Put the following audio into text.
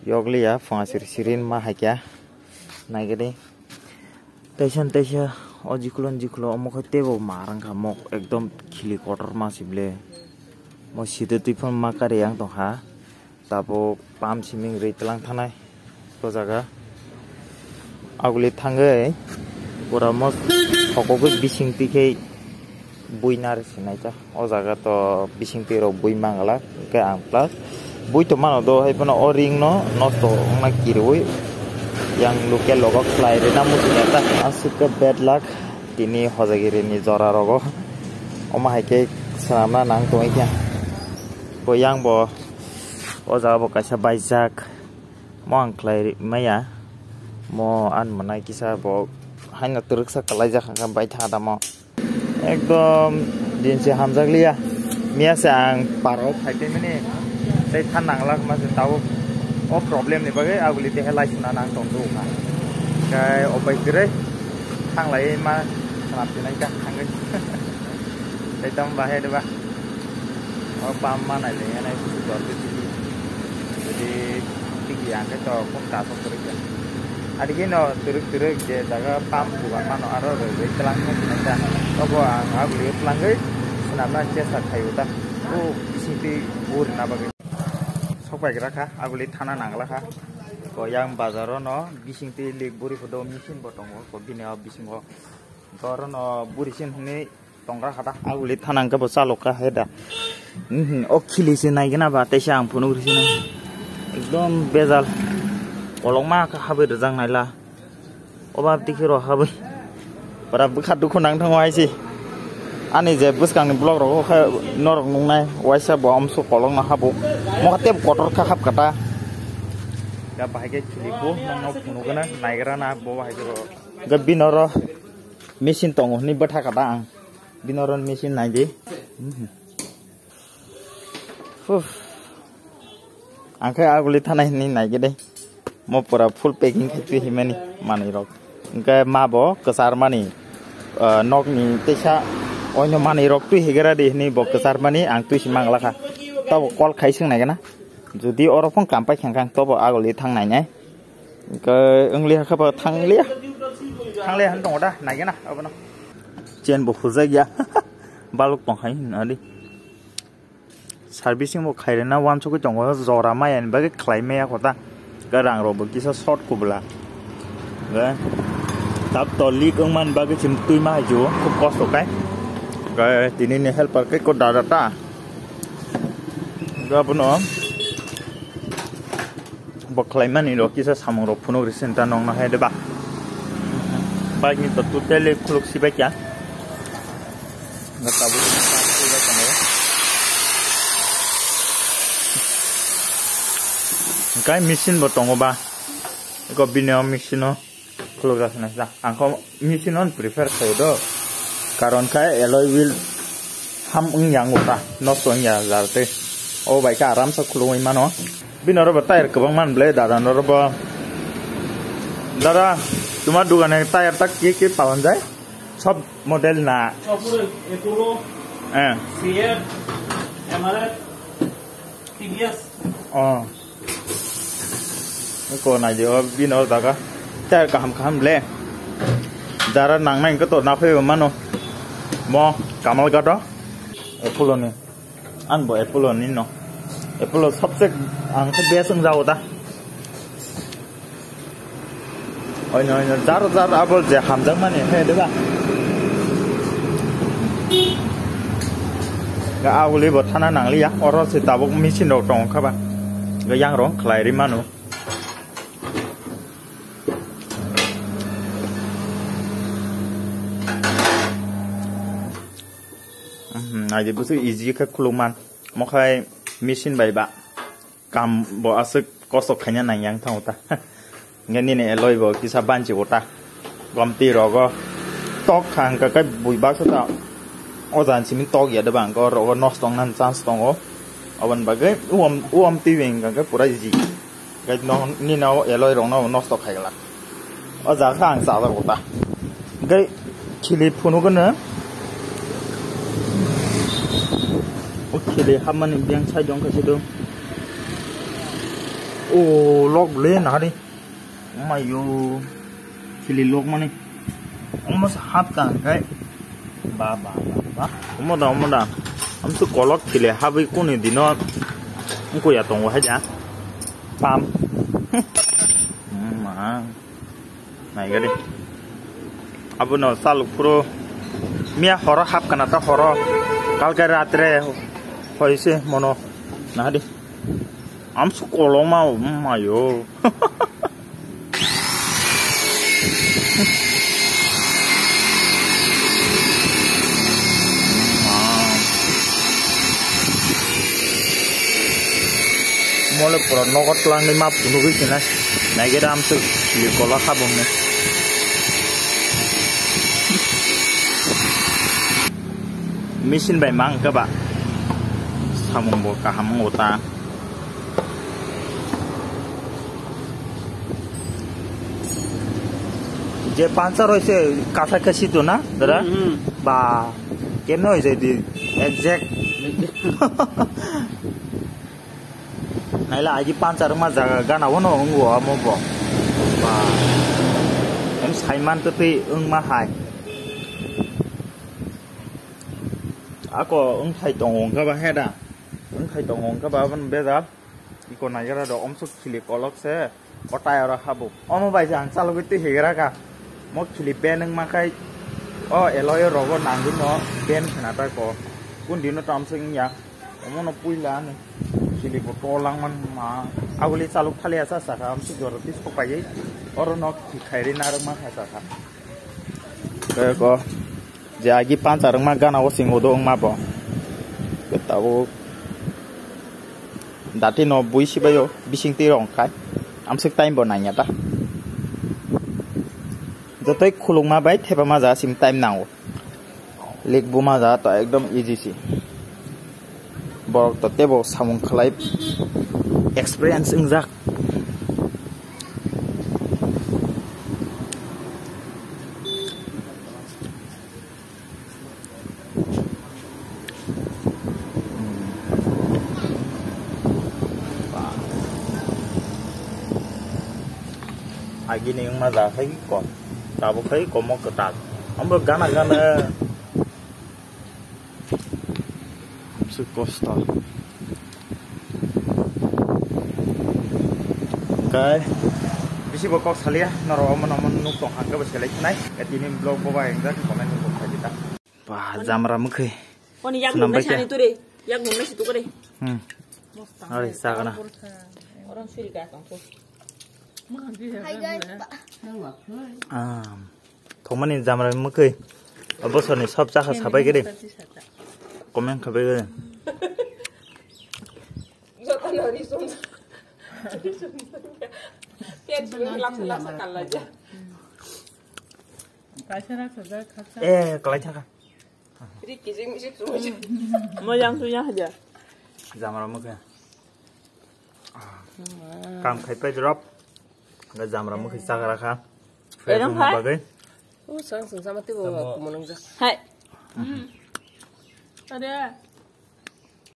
yogli ya fangasir sirin ma hakya naigede taisan taisa ojikulon jikulo omok tebo marang kamok ekdom khili kotor masible mo side tuifan makare yang tongha tabo pam siming reitlang thanai to jaga aguli thangai pura mos hokogo bising tikei buinar sinaita o jaga to bising tiro bui mangala ke ang plus bui to mano do hai pano o-ring no nosto na kirui yang local logo fly re namu tinata asuka bad luck tini hojagiri ni jora rogo oma haike samna nang to ikya ko yang bo o jaga bo kaisa baijak mo ang klai maya mo an manai kisa bo haina turuksa kalai jakha bai tha damo ekdom dinse hamjaglia mia sang paro phaite mene tei thanang lak ma taw o problem ni bagai aguli te helai suna nang tong du ma kai opai dire thang lai ma sanap tinai ka hangai tei tam ba he de ba o pam ma nai le nai su do ti jadi tinggi ang ka to kom ta to kuri ka adige no turuk je daga pam bukan mano aro re telang ko tinai ka o bo ang aguli telangai sanap na che sa khai uta o isi ti ur na bagai sopai geraka aguli thana nangla kha ko yang bazaro no bising ti lik buri phodo machine botongo ko bine bisingo goro no buri sin ni tongra khata aguli thana ka bo chaloka heda o khili sin nai gena ba taisa ang phunu ri sin ekdom bezal olongma ka habe rjang naila obab tikiro habe para bukha dukhu nang thangwai si ani je buskang ni blog ro kha norok nungnai waisa bo amsu kolong na habu mo khatep kotor kha khap kata ga bahage chilibo nang phunu gana naigra na bo bahage ro ga binoro machine tong ni batha kata ang binoron machine nai di angkai aguli thanai ni nai ge dei mo pura full packing khachu himani mani rok angkai ma bo kesar mani nok ni tesa oino mani rok tu hegera de ni bo kesar mani ang tu simang lakha tabo kol khaising nai gana jodi orofong kampai khangkang tobo aguli thangnai nai ke engli khaba thanglia han dong da nai gana abono chen bo khuzai ya baluk pongkhai na di servicing bo khairena wan chok tong jora mayan bage khlai meya khota garang ro bo kisa short kubla ga tap to lik angman bage chim tui ma jo ko cost kai ga tini ne helper kai ko data ga bono bo khlai mani ro kisa samong ro phuno recenta nong na hai de ba ba ni to totally khuluk sibai kya ga tabu kai machine bo tongo ba ko bino machine no khuluk rasna sa angko machine on prefer khai do karon kai alloy wheel ham ung yang uta no song ya zarte o bai ka aram sa khulung ma no bino ro ba tire kabang man ble dada no ro ba dada তোমার দোকানে টায়ার টা কি পাওয়া যায় সব মডেল না সবগুলো এপোলো হ্যাঁ CF MRF TVS ko na jo bino daga ta kam le jara nang nang ko to na phe mano mo kamal ga do apollo ni an bo apollo ni no apollo sabse ang ke besung jao da oi no jar abol je hamjang mani he de ba ga aguli bo thana nang li ya oro se tabok machine ro tong kha ba ga yang ro khlai ri manu aje busu easy ka khuluman mokhai machine bai ba kam bo asuk kosok khanya nang yang thauta ngani ne alloy bo kisa banchi ota gomti rogo tok khang ka kai bui ba sa ojan simin tok ya de bang ko rogo nostong nan chance tong o awan bagai uam ti wing ka pura easy ga no ni no alloy rong no nostok khai la oja khang sa la ota gai chili phunu ko na okay deh, haman yang saya jong kasih dong. Oh, log le na đi. Mày yo chili log mà này. Almost half can cái. Ba. Ông đó. Ông su có log chili half cái con này đi nó. Ông có ya tông hết já. Pam. Mà. Này cái đi. Abu no saluk pro. Mia horo half kana ta horo. Kalke ratre hoise mono. Nah đi. Am su kolong mau mayo. Mulai pura nogot lang ni map bunuh gitu nih. Nah kita am su di kolak kabung nih. Mesin bay mang các bạn. Samung bo kaham ngota. Je pansa roise kasa kasi tu na, dara? Ba, kena roise di exact. Naila aji pansa rumah jaga gana wono unggu amo bo. Ba, em Saiman tu pi mahai. Ako thai tong các bạn hết à? Thai tong các bạn bây giờ, iko này ra đó suk chili kolok se, otai ora habu. Om bai jang salu itu hegera ka. Mau chili pen yang makai, eloy rogo nanggung no pen kenapa kok? Pun di no tamsing ya, kamu no puilan chili botolang man ma. Aku lihat saluk thali asa saka, am sih jortis kok pakai, orang no khairi narang mah saka. Kok, jadi pancar mah gan aku sing odong mah bo. Ketahu, dati no bui sih bayo, bising tirong kai, am sih time bo nanya ta. Jadi kulung mah baik, tapi mah jadi sim time now. Leg bu mah jadi to ekdom easy sih. Borok to tebo samung kelai experience enggak. Agi nih yang mah jadi kok. Tahu kai komo ketat. Ambil gana Costa. Kai. Bisi bokok salia naro omon nuk tong hangga beselai nai. Katini blog boba yang dah komen untuk kita. Wah, jamra mukhe. Oh ni yak nungna sani tu deh. Yak nungna situ ko deh. Ari sakana. Orang suri ka tong tu. Hai guys. Thomani jamra mukhe. Abosor ni sob chakha sabai ke deh. Komen kabe ke. Jota lori som. Tiap bulan langsung sekali aja. Kelai chaka. Jadi kising misik semua. Mau yang sunya aja. Jamra mukhe. Kam khai pe drop. Nggak jamra mukhe sakara kha. Enak hai. Bagai. Oh, sang sama tu bawa kumonong ja. Hai. Ada.